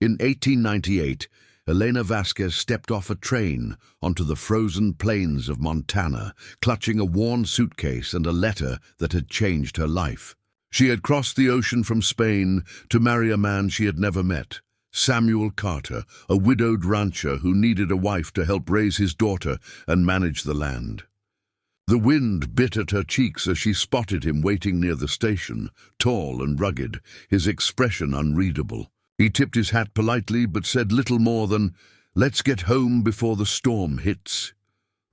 In 1898, Elena Vasquez stepped off a train onto the frozen plains of Montana, clutching a worn suitcase and a letter that had changed her life. She had crossed the ocean from Spain to marry a man she had never met, Samuel Carter, a widowed rancher who needed a wife to help raise his daughter and manage the land. The wind bit at her cheeks as she spotted him waiting near the station, tall and rugged, his expression unreadable. He tipped his hat politely but said little more than, "Let's get home before the storm hits."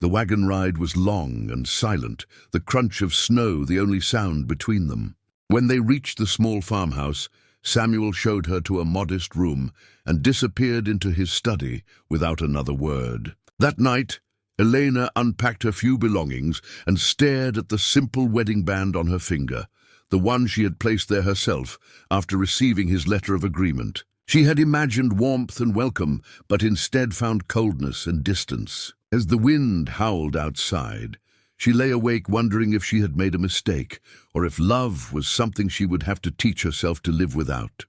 The wagon ride was long and silent, the crunch of snow the only sound between them. When they reached the small farmhouse, Samuel showed her to a modest room and disappeared into his study without another word. That night, Elena unpacked her few belongings and stared at the simple wedding band on her finger, the one she had placed there herself after receiving his letter of agreement. She had imagined warmth and welcome, but instead found coldness and distance. As the wind howled outside, she lay awake wondering if she had made a mistake, or if love was something she would have to teach herself to live without.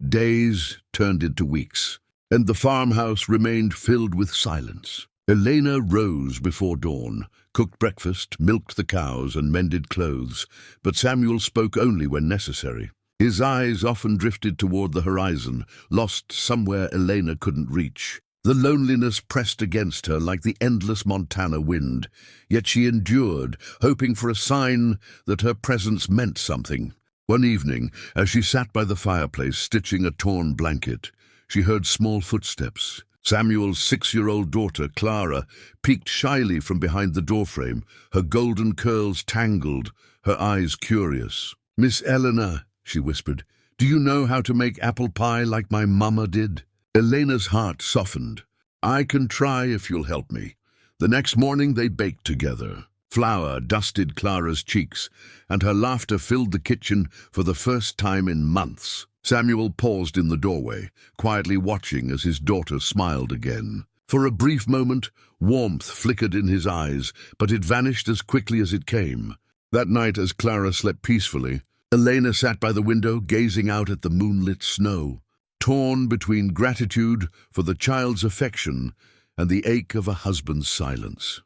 Days turned into weeks, and the farmhouse remained filled with silence. Elena rose before dawn, cooked breakfast, milked the cows, and mended clothes, but Samuel spoke only when necessary. His eyes often drifted toward the horizon, lost somewhere Elena couldn't reach. The loneliness pressed against her like the endless Montana wind, yet she endured, hoping for a sign that her presence meant something. One evening, as she sat by the fireplace stitching a torn blanket, she heard small footsteps. Samuel's 6-year-old daughter, Clara, peeked shyly from behind the doorframe, her golden curls tangled, her eyes curious. "Miss Eleanor," she whispered, "do you know how to make apple pie like my mama did?" Elena's heart softened. "I can try if you'll help me." The next morning they baked together. Flour dusted Clara's cheeks, and her laughter filled the kitchen for the first time in months. Samuel paused in the doorway, quietly watching as his daughter smiled again. For a brief moment, warmth flickered in his eyes, but it vanished as quickly as it came. That night, as Clara slept peacefully, Elena sat by the window, gazing out at the moonlit snow, torn between gratitude for the child's affection and the ache of a husband's silence.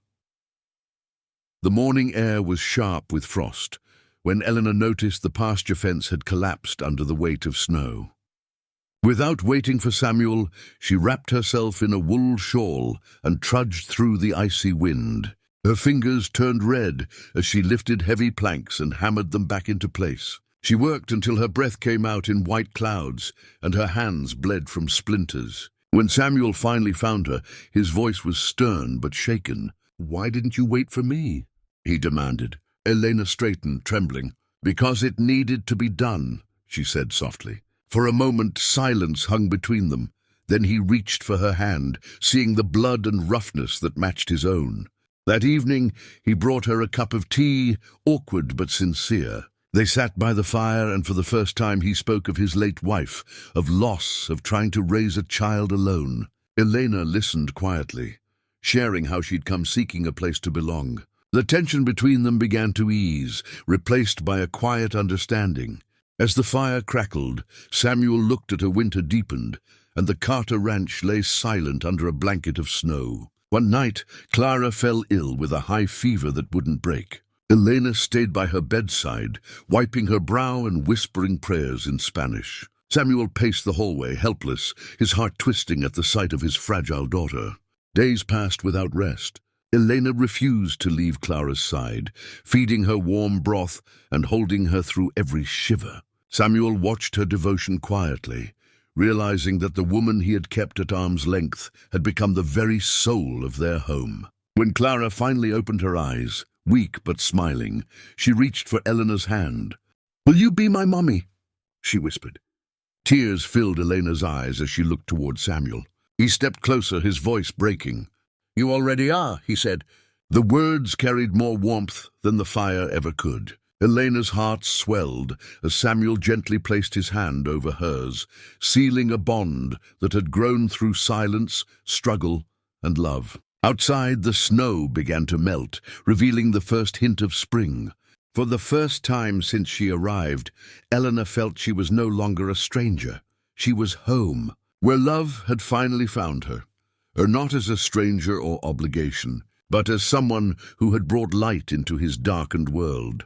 The morning air was sharp with frost, when Eleanor noticed the pasture fence had collapsed under the weight of snow. Without waiting for Samuel, she wrapped herself in a wool shawl and trudged through the icy wind. Her fingers turned red as she lifted heavy planks and hammered them back into place. She worked until her breath came out in white clouds and her hands bled from splinters. When Samuel finally found her, his voice was stern but shaken. "Why didn't you wait for me?" he demanded. Elena straightened, trembling. "Because it needed to be done," she said softly. For a moment, silence hung between them. Then he reached for her hand, seeing the blood and roughness that matched his own. That evening, he brought her a cup of tea, awkward but sincere. They sat by the fire, and for the first time he spoke of his late wife, of loss, of trying to raise a child alone. Elena listened quietly, sharing how she'd come seeking a place to belong. The tension between them began to ease, replaced by a quiet understanding. As the fire crackled, Samuel looked at her. Winter deepened, and the Carter ranch lay silent under a blanket of snow. One night, Clara fell ill with a high fever that wouldn't break. Elena stayed by her bedside, wiping her brow and whispering prayers in Spanish. Samuel paced the hallway, helpless, his heart twisting at the sight of his fragile daughter. Days passed without rest. Elena refused to leave Clara's side, feeding her warm broth and holding her through every shiver. Samuel watched her devotion quietly, realizing that the woman he had kept at arm's length had become the very soul of their home. When Clara finally opened her eyes, weak but smiling, she reached for Eleanor's hand. "Will you be my mummy?" she whispered. Tears filled Elena's eyes as she looked toward Samuel. He stepped closer, his voice breaking. "You already are," he said. The words carried more warmth than the fire ever could. Elena's heart swelled as Samuel gently placed his hand over hers, sealing a bond that had grown through silence, struggle, and love. Outside, the snow began to melt, revealing the first hint of spring. For the first time since she arrived, Eleanor felt she was no longer a stranger. She was home. where love had finally found her, not as a stranger or obligation, but as someone who had brought light into his darkened world.